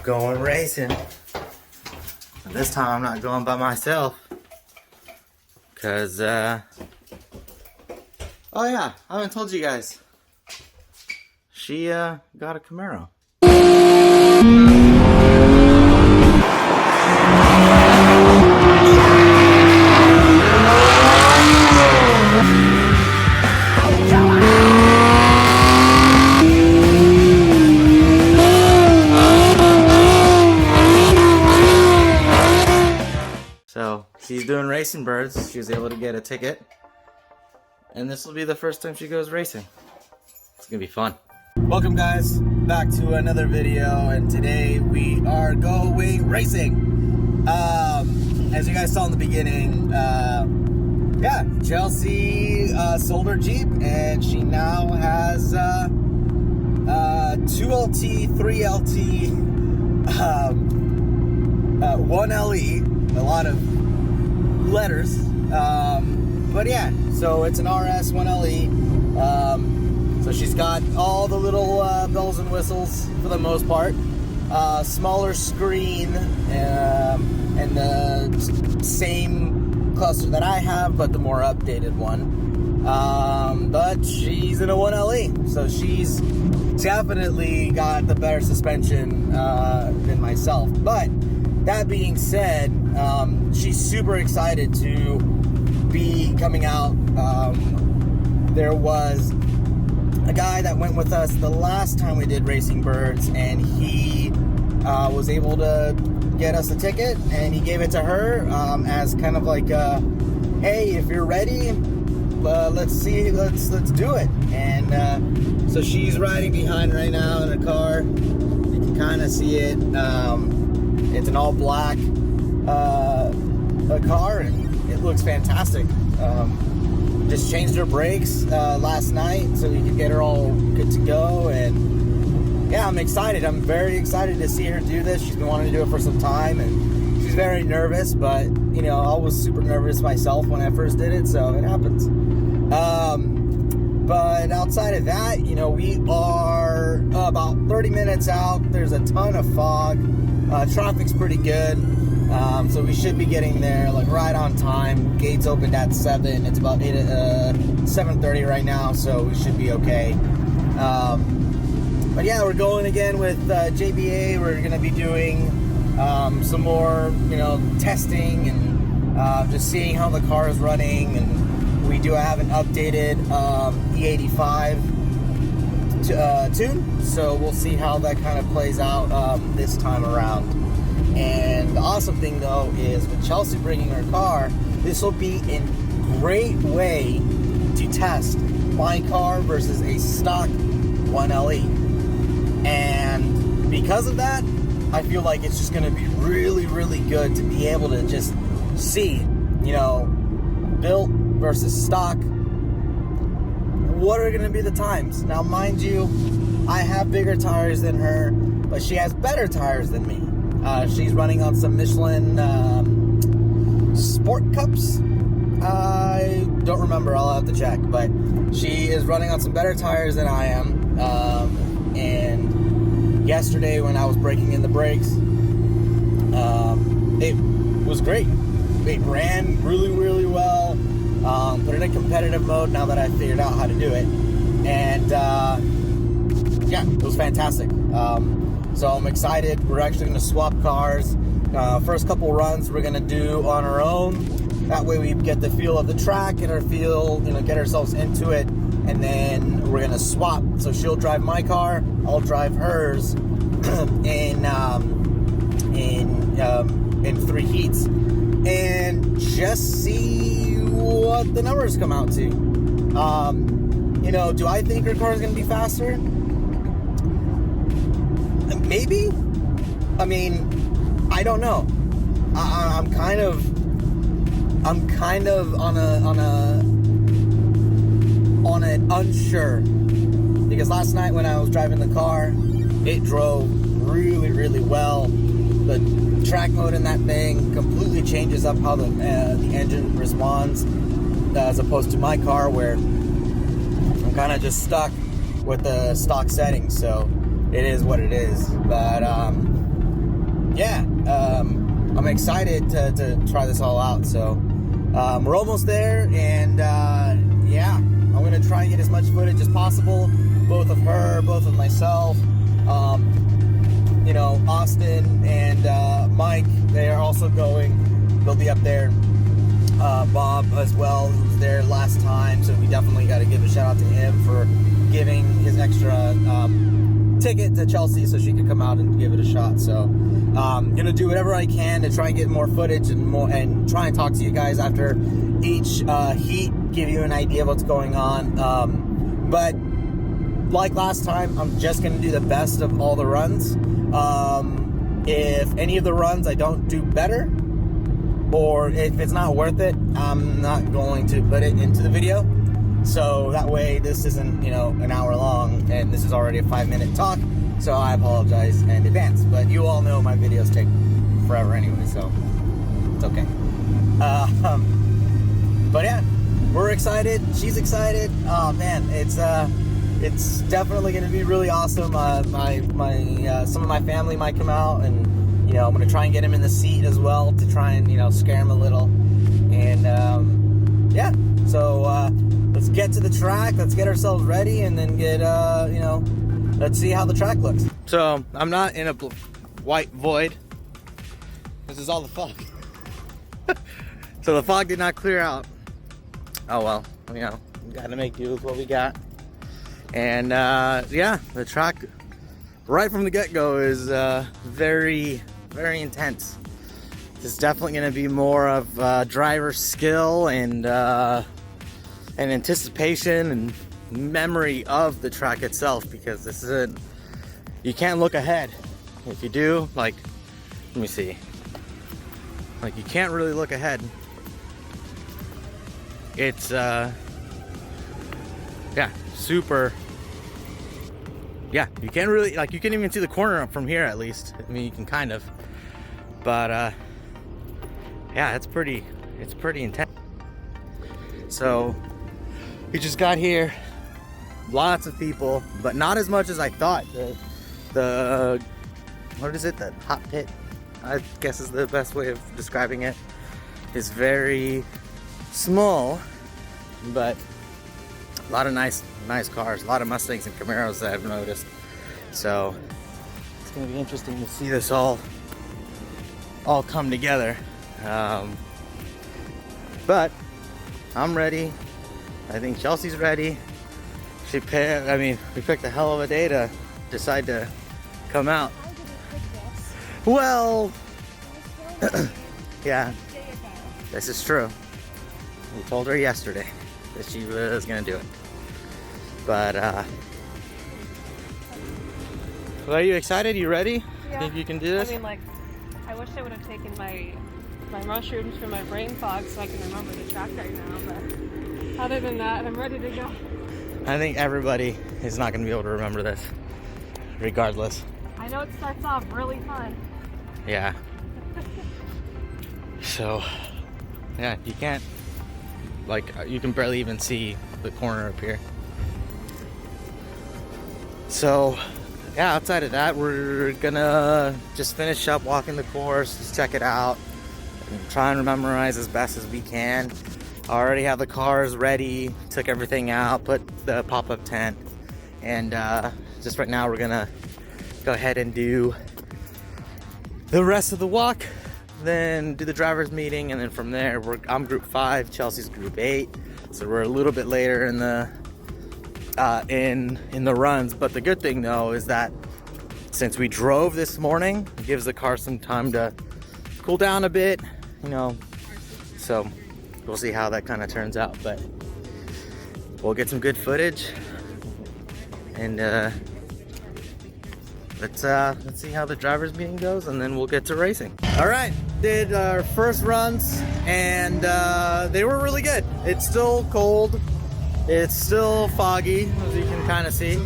going racing. And this time I'm not going by myself. Cause, oh yeah, I haven't told you guys. She, got a Camaro. So she's doing racing Byrds. She was able to get a ticket, and this will be the first time she goes racing. It's gonna be fun. Welcome guys back to another video, and today we are going racing. As you guys saw in the beginning, yeah, Chelsea sold her Jeep, and she now has 2LT, 3LT, 1LE. A lot of letters, but yeah, so it's an RS 1LE. So she's got all the little bells and whistles for the most part. Smaller screen, and the same cluster that I have, but the more updated one. But she's in a 1LE, so she's definitely got the better suspension than myself. But that being said, she's super excited to be coming out. There was a guy that went with us the last time we did Racing Byrds, and he was able to get us a ticket, and he gave it to her as kind of like, hey, if you're ready, let's do it. And so she's riding behind right now in a car. You can kind of see it. It's an all black car, and it looks fantastic. Just changed her brakes last night so we could get her all good to go, and yeah, I'm excited. I'm very excited to see her do this. She's been wanting to do it for some time, and she's very nervous, but you know, I was super nervous myself when I first did it, so it happens. But outside of that, you know, we are about 30 minutes out. There's a ton of fog. Traffic's pretty good, so we should be getting there like right on time. Gates opened at 7. It's about 7:30 right now, so we should be okay. But yeah, we're going again with JBA. We're going to be doing some more, you know, testing and just seeing how the car is running. And we do have an updated E85 tune, so we'll see how that kind of plays out this time around. And the awesome thing though is with Chelsea bringing her car, this will be a great way to test my car versus a stock 1LE. And because of that, I feel like it's just going to be really, really good to be able to just see, you know, built versus stock, what are going to be the times. Now, mind you, I have bigger tires than her, but she has better tires than me. She's running on some Michelin Sport Cups. I don't remember, I'll have to check, but she is running on some better tires than I am. And yesterday when I was breaking in the brakes, it was great. It ran really, really well. Put it in competitive mode now that I figured out how to do it, and yeah, it was fantastic. So I'm excited. We're actually going to swap cars. First couple runs we're going to do on our own. That way we get the feel of the track, get our feel, you know, get ourselves into it, and then we're going to swap. So she'll drive my car, I'll drive hers in 3 heats, and just see what the numbers come out to. You know, do I think her car is going to be faster? Maybe. I mean, I don't know. I'm kind of on an unsure, because last night when I was driving the car, it drove really, really well. The track mode in that thing completely changes up how the engine responds, as opposed to my car where I'm kind of just stuck with the stock settings. So it is what it is. But yeah, I'm excited to try this all out. So we're almost there, and yeah, I'm gonna try and get as much footage as possible, both of her, both of myself. You know, Austin and Mike, they are also going. They'll be up there. Bob as well, who was there last time, so we definitely got to give a shout out to him for giving his extra ticket to Chelsea so she could come out and give it a shot. So gonna do whatever I can to try and get more footage and try and talk to you guys after each heat, give you an idea of what's going on. But like last time, I'm just gonna do the best of all the runs. If any of the runs I don't do better, or if it's not worth it, I'm not going to put it into the video. So that way this isn't, you know, an hour long, and this is already a 5-minute talk. So I apologize in advance, but you all know my videos take forever anyway, so it's okay. But yeah, we're excited. She's excited. Oh man, it's definitely going to be really awesome. Some of my family might come out, and you know, I'm going to try and get him in the seat as well to try and, you know, scare him a little. And yeah, so let's get to the track. Let's get ourselves ready, and then get, you know, let's see how the track looks. So I'm not in a white void. This is all the fog. So the fog did not clear out. Oh well, you know, we got to make do with what we got. And yeah, the track right from the get-go is very intense. It's definitely going to be more of driver skill and anticipation and memory of the track itself, because this isn't, you can't look ahead. If you do, like, let me see, like, you can't really look ahead. It's yeah, super. Yeah, you can't really, like, you can't even see the corner up from here, at least. I mean, you can kind of, but yeah, it's pretty intense. So we just got here, lots of people, but not as much as I thought. The what is it, the hot pit, I guess is the best way of describing it, is very small, but a lot of nice cars, a lot of Mustangs and Camaros that I've noticed. So it's gonna be interesting to see this all come together. But I'm ready. I think Chelsea's ready. We picked a hell of a day to decide to come out. Well, yeah, this is true. We told her yesterday that she was gonna do it. But are you excited? You ready? Yeah. Think you can do this? I mean, like, I wish I would have taken my mushrooms for my brain fog so I can remember the track right now, but other than that, I'm ready to go. I think everybody is not going to be able to remember this, regardless. I know it starts off really fun. Yeah. So, yeah, you can't, like, you can barely even see the corner up here. So, yeah, outside of that, we're gonna just finish up walking the course, just check it out, and try and memorize as best as we can. I already have the cars ready, took everything out, put the pop-up tent, and just right now we're gonna go ahead and do the rest of the walk, then do the driver's meeting, and then from there, I'm group 5, Chelsea's group 8, so we're a little bit later in the in the runs. But the good thing though is that since we drove this morning, it gives the car some time to cool down a bit, you know, so we'll see how that kind of turns out, but we'll get some good footage, and let's see how the driver's meeting goes, and then we'll get to racing. All right, did our first runs, and they were really good. It's still cold, it's still foggy, as you can kind of see,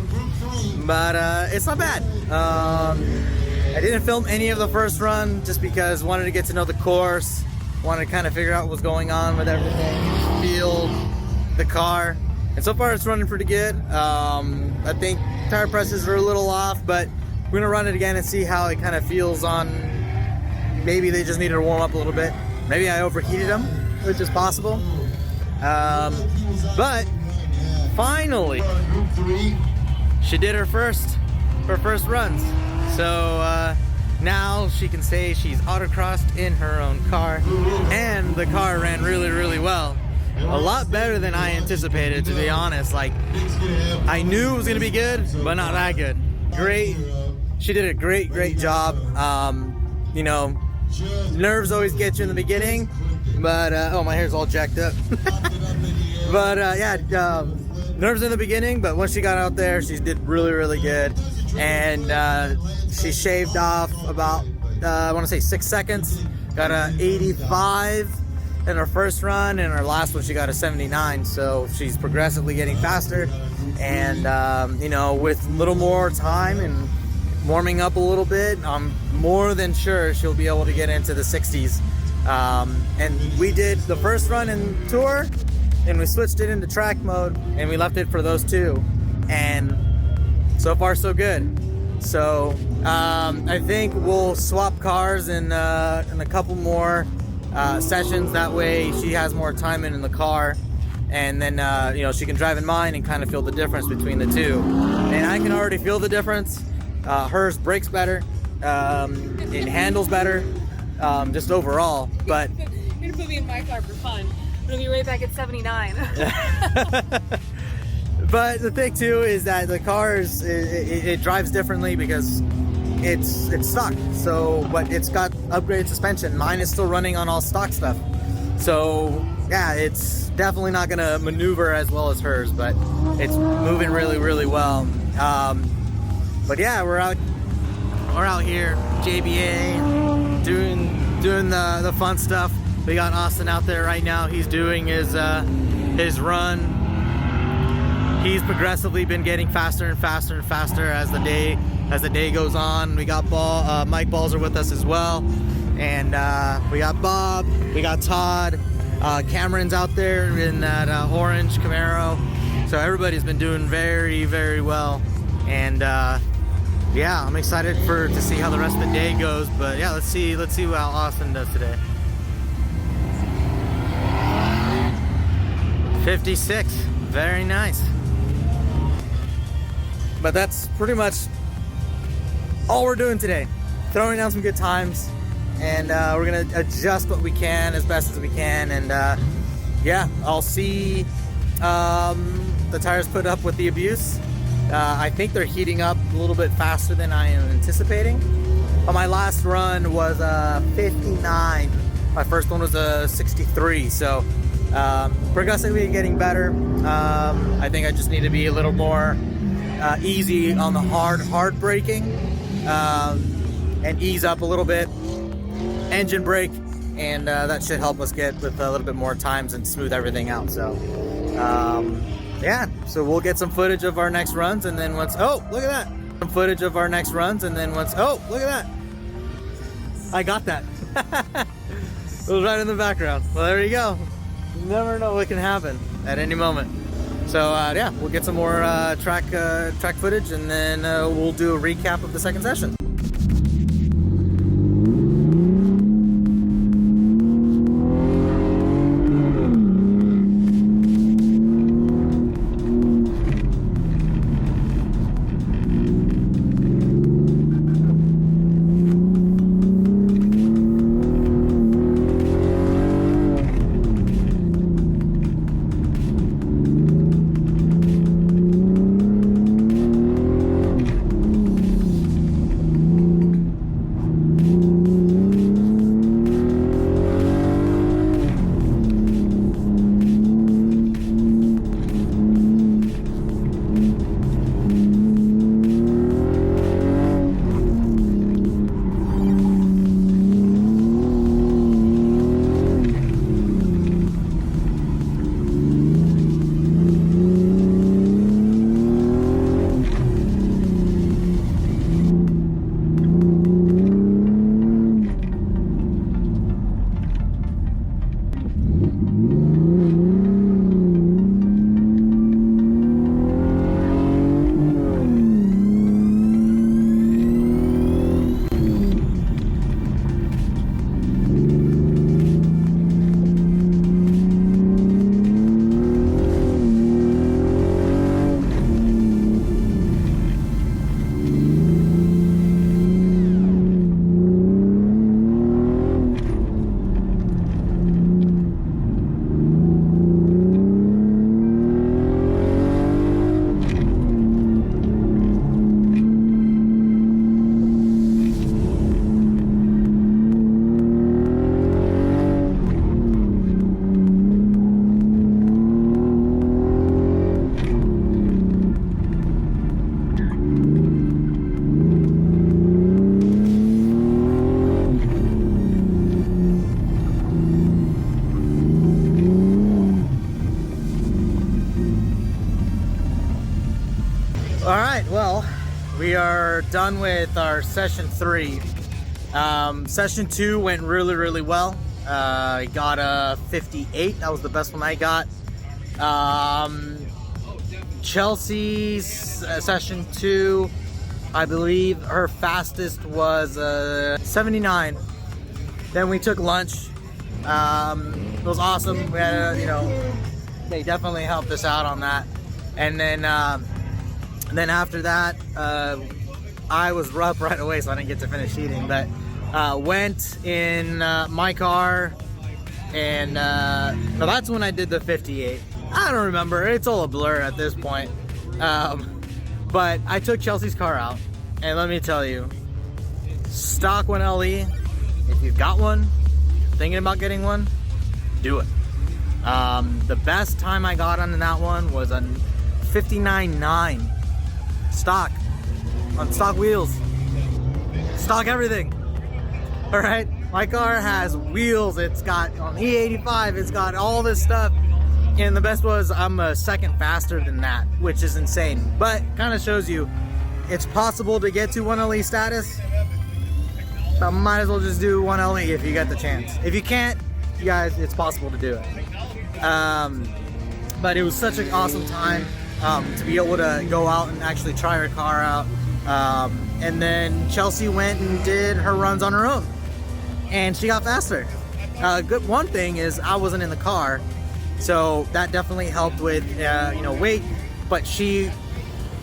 but it's not bad. I didn't film any of the first run just because I wanted to get to know the course, wanted to kind of figure out what was going on with everything, feel the car, and so far it's running pretty good. I think tire presses are a little off, but we're gonna run it again and see how it kind of feels on maybe they just needed to warm up a little bit. Maybe I overheated them, which is possible. But finally, she did her first runs. So now she can say she's autocrossed in her own car, and the car ran really, really well. A lot better than I anticipated, to be honest. Like, I knew it was gonna be good, but not that good. Great. She did a great job. You know, nerves always get you in the beginning, but oh, my hair's all jacked up. But yeah, nerves in the beginning, but once she got out there, she did really good. And she shaved off about I want to say 6 seconds. Got a 85 in her first run, and her last one she got a 79. So she's progressively getting faster, and you know, with a little more time and warming up a little bit, I'm more than sure she'll be able to get into the 60s. And we did the first run in tour, and we switched it into track mode, and we left it for those two, and so far so good. So I think we'll swap cars in a couple more sessions. That way she has more time in the car, and then you know, she can drive in mine and kind of feel the difference between the two. And I can already feel the difference. Hers brakes better, it handles better, just overall. But you're gonna put me in my car for fun. I'm gonna be right back at 79. But the thing too is that the cars, it drives differently because it's stock. So, but it's got upgraded suspension. Mine is still running on all stock stuff. So yeah, it's definitely not gonna maneuver as well as hers, but it's moving really well. But yeah, we're out here, JBA, doing the fun stuff. We got Austin out there right now. He's doing his run. He's progressively been getting faster and faster as the day goes on. We got Mike Balls are with us as well, and we got Bob, we got Todd, Cameron's out there in that orange Camaro. So everybody's been doing very well, and yeah, I'm excited to see how the rest of the day goes. But yeah, let's see how Austin does today. 56, very nice. But that's pretty much all we're doing today. Throwing down some good times, and we're gonna adjust what we can as best as we can. And yeah, I'll see the tires put up with the abuse. I think they're heating up a little bit faster than I am anticipating. My last run was 59. My first one was a 63. So progressively getting better. I think I just need to be a little more easy on the hard braking, and ease up a little bit, engine brake, and that should help us get with a little bit more times and smooth everything out. So yeah, so we'll get some footage of our next runs, and then once, oh, look at that. Some footage of our next runs, and then once, oh, look at that. I got that. It was right in the background. Well, there you go. You never know what can happen at any moment. So yeah, we'll get some more track footage, and then we'll do a recap of the second session. All right, well, we are done with our session 3. Session 2 went really, really well. I got a 58. That was the best one I got. Chelsea's session 2, I believe her fastest was 79. Then we took lunch. It was awesome. We had they definitely helped us out on that. And then after that, I was rough right away, so I didn't get to finish eating. But went in my car, and no, that's when I did the 58. I don't remember. It's all a blur at this point. But I took Chelsea's car out, and let me tell you, stock 1LE, if you've got one, thinking about getting one, do it. The best time I got on that one was a 59.9 stock, on stock wheels, stock everything. All right, my car has wheels. It's got on E85. It's got all this stuff. And the best was I'm a second faster than that, which is insane. But kind of shows you it's possible to get to 1LE status. But might as well just do 1LE if you get the chance. If you can't, you guys, it's possible to do it. But it was such an awesome time to be able to go out and actually try her car out. And then Chelsea went and did her runs on her own, and she got faster. Good one thing is I wasn't in the car, so that definitely helped with weight. But she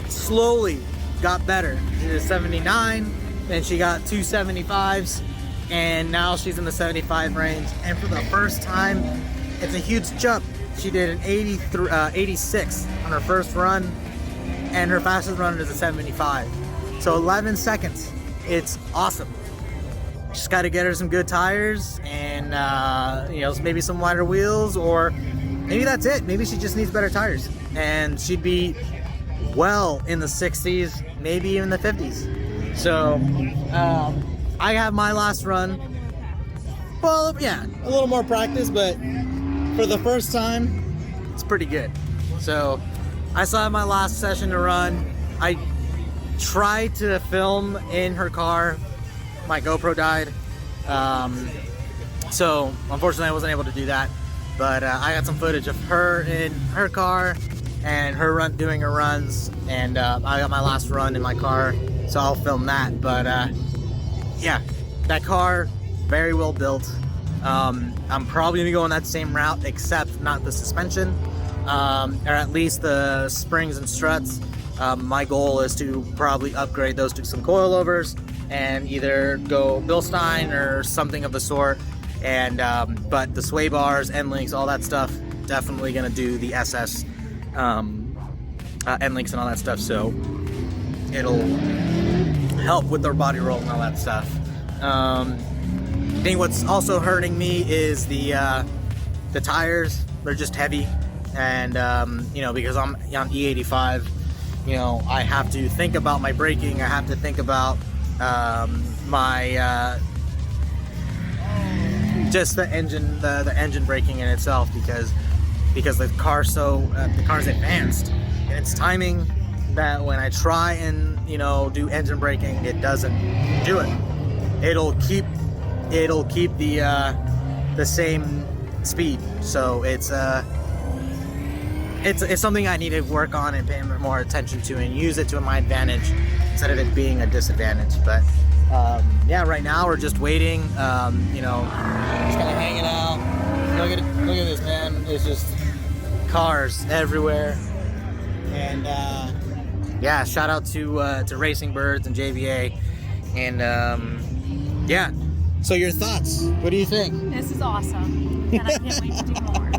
slowly got better. She did 79, then she got 275s, and now she's in the 75 range. And for the first time, it's a huge jump. She did an 86 on her first run, and her fastest run is a 75. So 11 seconds. It's awesome. Just got to get her some good tires and maybe some wider wheels, or maybe that's it. Maybe she just needs better tires, and she'd be well in the 60s, maybe even the 50s. So I have my last run. Well, yeah, a little more practice, but for the first time, it's pretty good. So I still have my last session to run. I tried to film in her car. My GoPro died. So unfortunately I wasn't able to do that. But I got some footage of her in her car and her doing her runs. And I got my last run in my car, so I'll film that. But yeah, that car, very well built. I'm probably gonna go on that same route, except not the suspension, or at least the springs and struts. My goal is to probably upgrade those to some coilovers and either go Bilstein or something of the sort. And but the sway bars, end links, all that stuff, definitely gonna do the SS end links and all that stuff. So it'll help with their body roll and all that stuff. I think what's also hurting me is the tires. They're just heavy, and because I'm on E85, I have to think about my braking. I have to think about my just the engine, the engine braking in itself, because the car's advanced and it's timing that when I try and do engine braking, it doesn't do it. It'll keep the same speed. So it's something I need to work on and pay more attention to and use it to my advantage instead of it being a disadvantage. But yeah, right now we're just waiting. Just kind of hanging out. Look at this, man. It's just cars everywhere. And yeah, shout out to Racing Byrds and JVA. And yeah. So your thoughts? What do you think? This is awesome, and I can't wait to do more.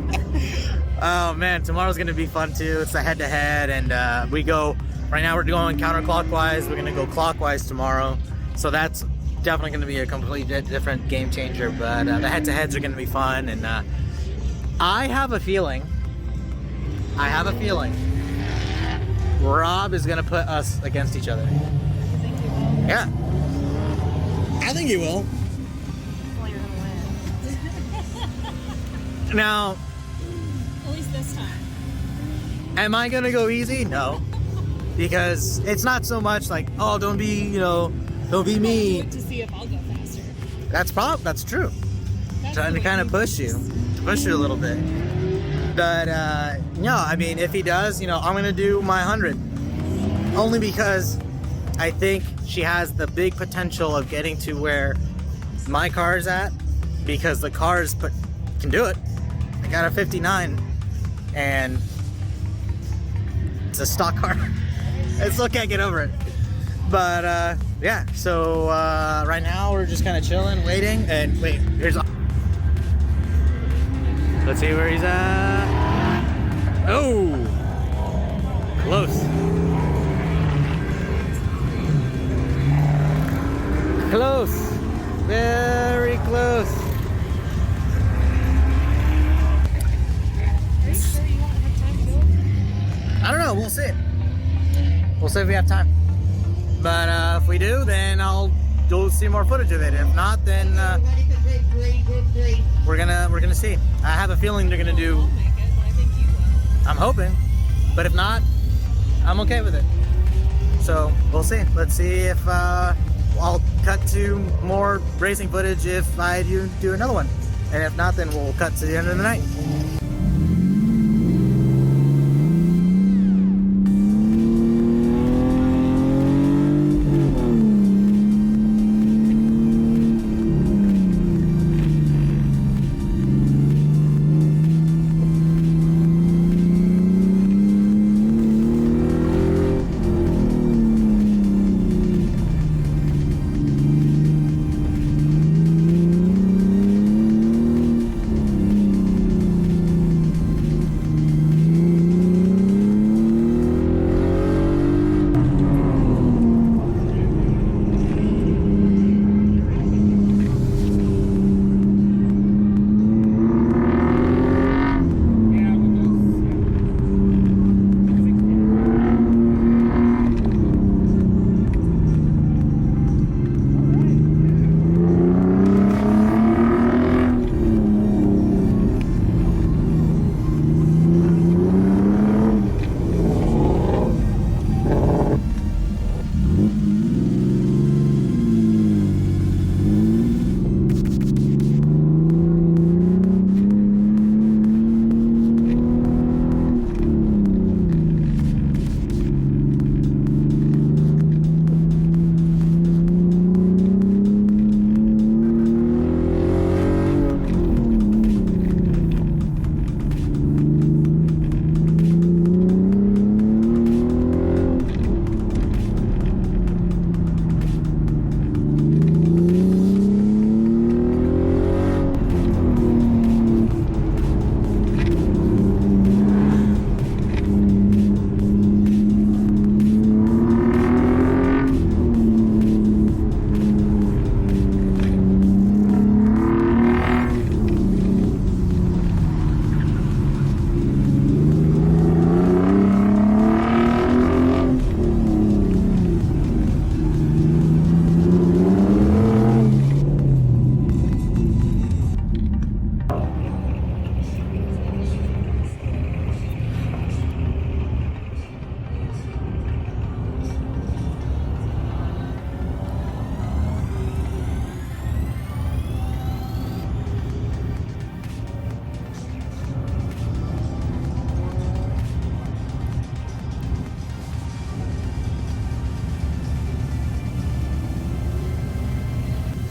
Oh man, tomorrow's gonna be fun too. It's a head-to-head, and we go. Right now we're going counterclockwise. We're gonna go clockwise tomorrow. So that's definitely gonna be a completely different game changer. But the head-to-heads are gonna be fun, and I have a feeling. Rob is gonna put us against each other. You think you will? Yeah, I think he will. Well, you're gonna win. Now, At least this time. am I gonna go easy? No. because it's not so much like, oh, don't be mean. To see if I'll go faster. That's true. That's Trying to kind of push you a little bit. But no, I mean, if he does, I'm gonna do my 100. Only because I think she has the big potential of getting to where my car is at, because the cars can do it. I got a 59, and it's a stock car. I still can't get over it. But yeah, so right now we're just kind of chilling, waiting, and wait, here's. Let's see where he's at. Oh, close. Close. Very close. Are you sure you won't have time to go? I don't know. We'll see. We'll see if we have time. But if we do, then I'll go see more footage of it. If not, then we're gonna see. I have a feeling they're gonna do. I'll make it, but I think you will. I'm hoping, but if not, I'm okay with it. So we'll see. Let's see if I'll cut to more racing footage if I do another one, and if not, then we'll cut to the end of the night.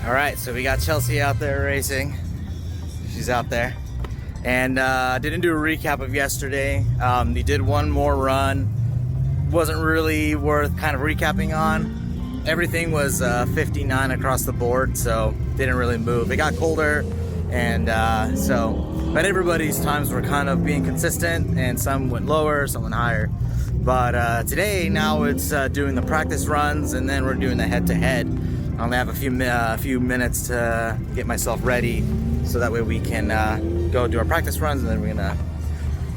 All right, so we got Chelsea out there racing. She's out there. And didn't do a recap of yesterday. He did one more run. Wasn't really worth kind of recapping on. Everything was 59 across the board, so didn't really move. It got colder, and but everybody's times were kind of being consistent, and some went lower, some went higher. But today, now it's doing the practice runs, and then we're doing the head-to-head. I only have a few minutes to get myself ready, so that way we can go do our practice runs, and then we're gonna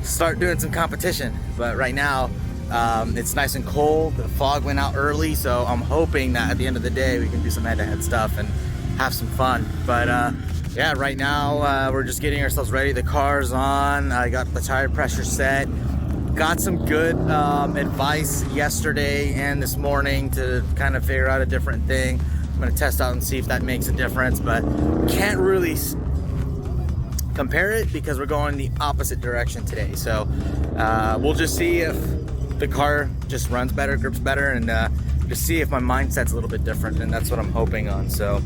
start doing some competition. But right now, it's nice and cold. The fog went out early, so I'm hoping that at the end of the day we can do some head-to-head stuff and have some fun. But yeah, right now we're just getting ourselves ready. The car's on. I got the tire pressure set. got some good advice yesterday and this morning to kind of figure out a different thing. I'm gonna test out and see if that makes a difference, but can't really compare it because we're going the opposite direction today. So we'll just see if the car just runs better, grips better, and just see if my mindset's a little bit different, and that's what I'm hoping on. So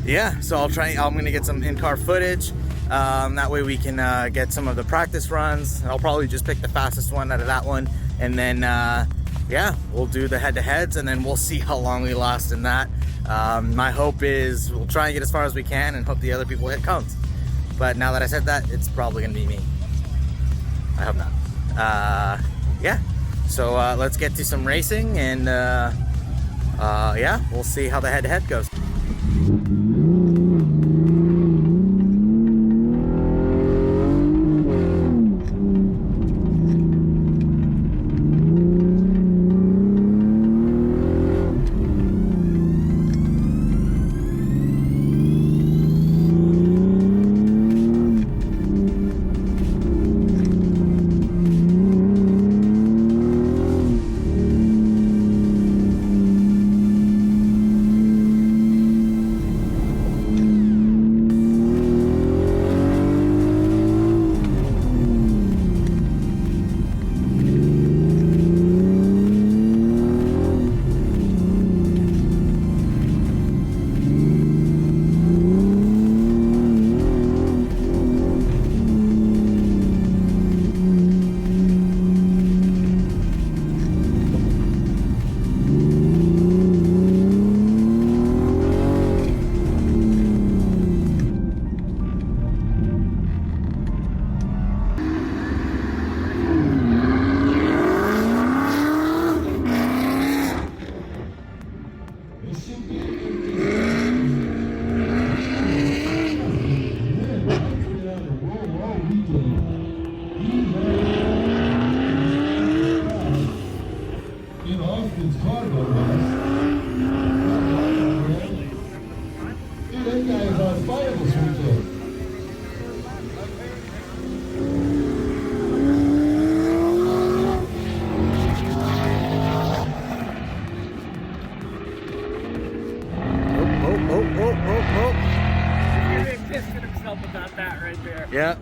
yeah, so I'm gonna get some in-car footage. That way we can get some of the practice runs. I'll probably just pick the fastest one out of that one, and then yeah, we'll do the head-to-heads, and then we'll see how long we last in that. My hope is we'll try and get as far as we can and hope the other people hit cones. But now that I said that, it's probably gonna be me. I hope not. Yeah, so let's get to some racing, and yeah, we'll see how the head-to-head goes. About that right there. Yeah.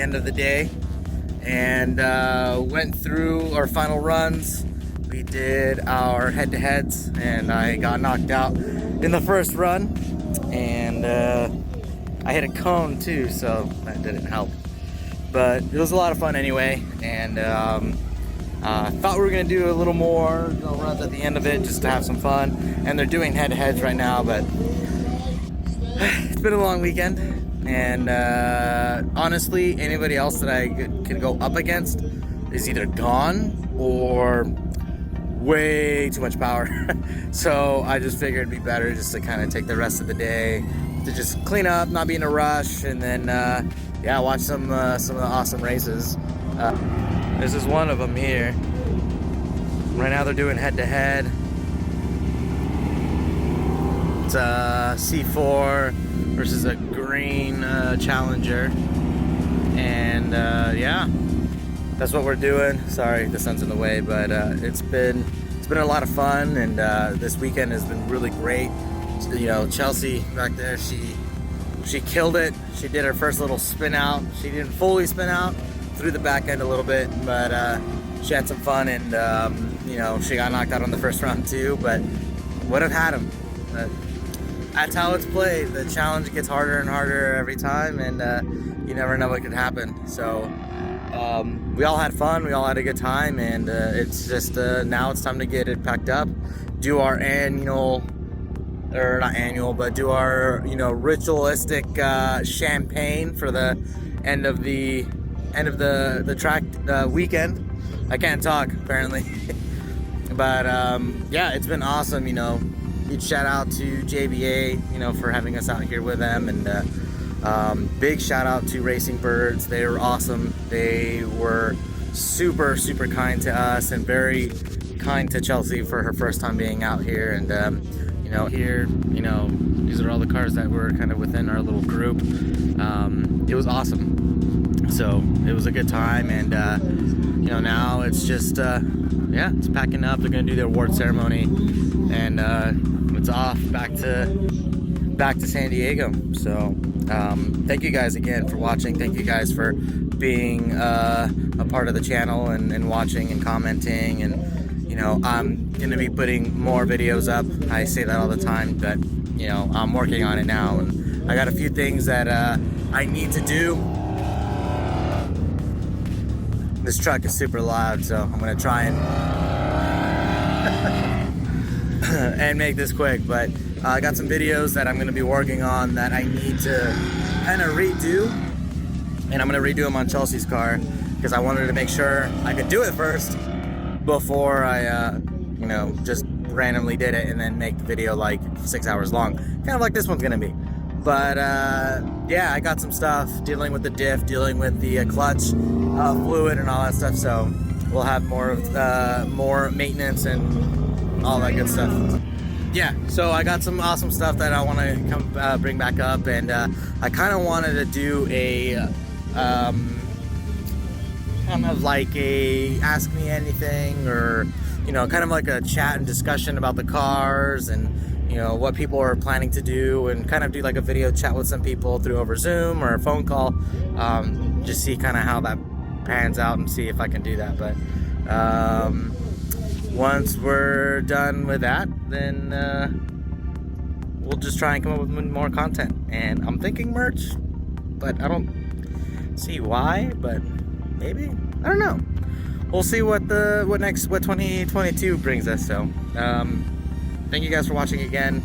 the end of the day, and went through our final runs. We did our head-to-heads, and I got knocked out in the first run, and I hit a cone too, so that didn't help. But it was a lot of fun anyway, and thought we were gonna do a little more runs at the end of it just to have some fun. And they're doing head-to-heads right now, but it's been a long weekend, and honestly, anybody else that I could go up against is either gone or way too much power. So I just figured it'd be better just to kind of take the rest of the day to just clean up, not be in a rush, and then yeah, watch some of the awesome races. This is one of them here. Right now they're doing head-to-head. It's a C4 versus a green Challenger, and yeah, that's what we're doing. Sorry, the sun's in the way, but it's been a lot of fun, and this weekend has been really great. You know, Chelsea back there, she killed it. She did her first little spin out. She didn't fully spin out, through the back end a little bit, but she had some fun, and you know, she got knocked out on the first round too, but would have had him. That's how it's played. The challenge gets harder and harder every time, and you never know what could happen. So we all had fun, we all had a good time, and it's just now it's time to get it packed up, do our annual, or not annual, but do our, you know, ritualistic champagne for the end of the track weekend. I can't talk apparently. But yeah, it's been awesome. You know, huge shout out to JBA, you know, for having us out here with them, and big shout out to Racing Byrds. They were awesome. They were super kind to us, and very kind to Chelsea for her first time being out here. And you know, here, you know, these are all the cars that were kind of within our little group. It was awesome. So it was a good time, and you know, now it's just yeah, it's packing up. They're gonna do their award ceremony, and it's off back to San Diego. So thank you guys again for watching. Thank you guys for being a part of the channel, and watching and commenting. And you know, I'm gonna be putting more videos up. I say that all the time, but you know, I'm working on it now, and I got a few things that I need to do. This truck is super loud, so I'm gonna try and and make this quick. But I got some videos that I'm gonna be working on that I need to kind of redo, and I'm gonna redo them on Chelsea's car, because I wanted to make sure I could do it first before I you know, just randomly did it and then make the video like 6 hours long, kind of like this one's gonna be. But yeah, I got some stuff dealing with the diff, dealing with the clutch fluid and all that stuff. So we'll have more maintenance and all that good stuff. Yeah, so I got some awesome stuff that I want to come bring back up, and I kind of wanted to do a kind of like a ask me anything, or you know, kind of like a chat and discussion about the cars, and you know, what people are planning to do, and kind of do like a video chat with some people through over Zoom or a phone call, just see kind of how that pans out and see if I can do that. But once we're done with that, then we'll just try and come up with more content. And I'm thinking merch, but I don't see why, but maybe, I don't know. We'll see what 2022 brings us. So thank you guys for watching again.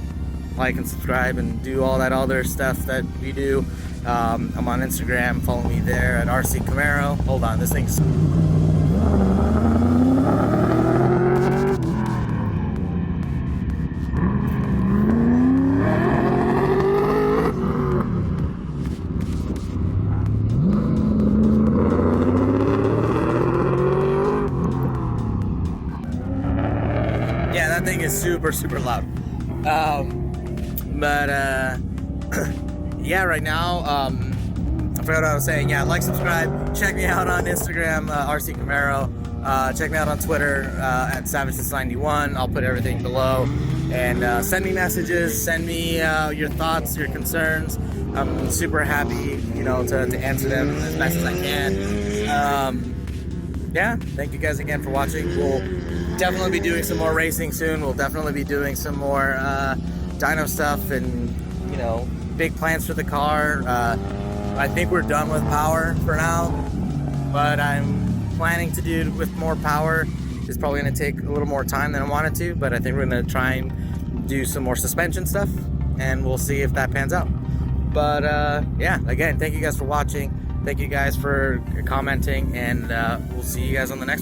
Like and subscribe and do all that other stuff that we do. I'm on Instagram. Follow me there at Rccamaro. Hold on, this thing's... Yeah, that thing is super loud. Yeah, right now, I forgot what I was saying. Yeah, like, subscribe. Check me out on Instagram, Rccamaro. Check me out on Twitter at Savages91. I'll put everything below. and send me messages, send me your thoughts, your concerns. I'm super happy, you know, to answer them as best as I can. Yeah, thank you guys again for watching. We'll definitely be doing some more racing soon. We'll definitely be doing some more dyno stuff and, you know, big plans for the car. I think we're done with power for now, but I'm planning to do with more power. It's probably going to take a little more time than I wanted to, but I think we're going to try and do some more suspension stuff, and we'll see if that pans out. But yeah, again, thank you guys for watching. Thank you guys for commenting, and we'll see you guys on the next one.